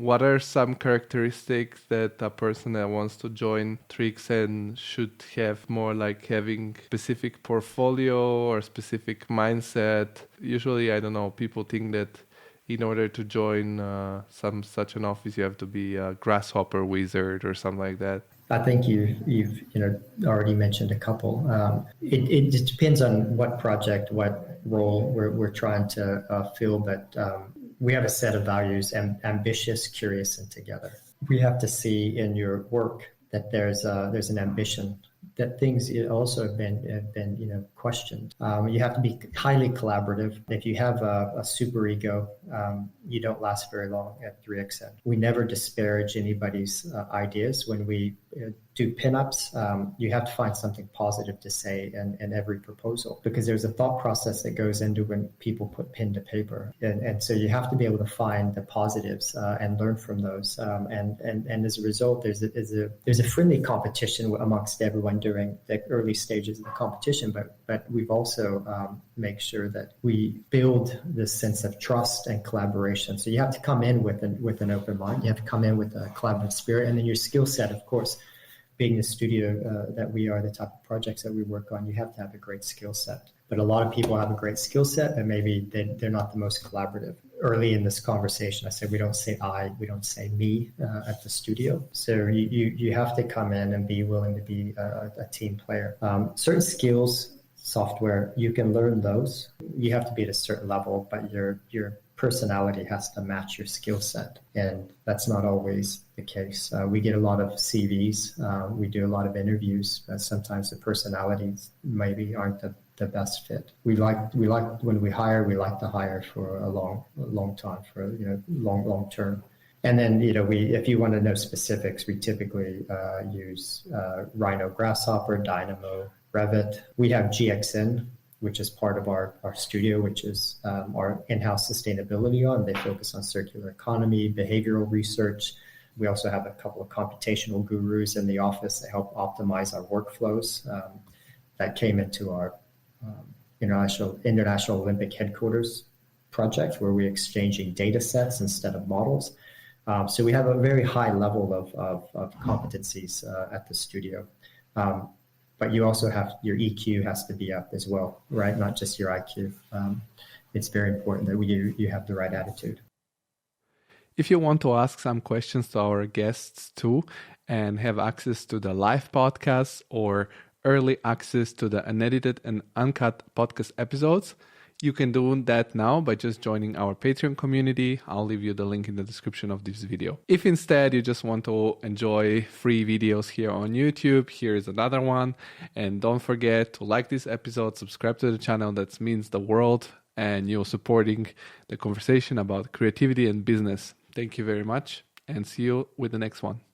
What are some characteristics that a person that wants to join GXN should have, more like having specific portfolio or specific mindset? Usually, I don't know, people think that in order to join some such an office, you have to be a grasshopper wizard or something like that. I think you've already mentioned a couple. It just depends on what project, what role we're trying to fill, but we have a set of values: ambitious, curious, and together. We have to see in your work that there's an ambition, that things also have been questioned. You have to be highly collaborative. If you have a super ego, you don't last very long at 3XN. We never disparage anybody's ideas. When we do pinups, you have to find something positive to say in every proposal, because there's a thought process that goes into when people put pen to paper, and so you have to be able to find the positives and learn from those. And as a result, there's a friendly competition amongst everyone during the early stages of the competition, but we've also make sure that we build this sense of trust and collaboration. So you have to come in with an open mind. You have to come in with a collaborative spirit, and then your skill set, of course. Being the studio that we are, the type of projects that we work on, you have to have a great skill set. But a lot of people have a great skill set, and maybe they're not the most collaborative. Early in this conversation, I said we don't say I, we don't say me at the studio. So you have to come in and be willing to be a team player. Certain skills, software, you can learn those. You have to be at a certain level, but your personality has to match your skill set, and that's not always the case. We get a lot of CVs, we do a lot of interviews, but sometimes the personalities maybe aren't the best fit. We like when we hire, we like to hire for a long time, for long term. And then if you want to know specifics, we typically use Rhino Grasshopper, Dynamo, Revit. We have GXN, which is part of our studio, which is our in-house sustainability arm. They focus on circular economy, behavioral research. We also have a couple of computational gurus in the office that help optimize our workflows. That came into our International Olympic Headquarters project, where we're exchanging data sets instead of models. So we have a very high level of competencies at the studio. But you also have your EQ has to be up as well, right? Not just your IQ. It's very important that you have the right attitude. If you want to ask some questions to our guests too, and have access to the live podcasts or early access to the unedited and uncut podcast episodes, you can do that now by just joining our Patreon community. I'll leave you the link in the description of this video. If instead you just want to enjoy free videos here on YouTube, here is another one. And don't forget to like this episode, subscribe to the channel. That means the world, and you're supporting the conversation about creativity and business. Thank you very much, and see you with the next one.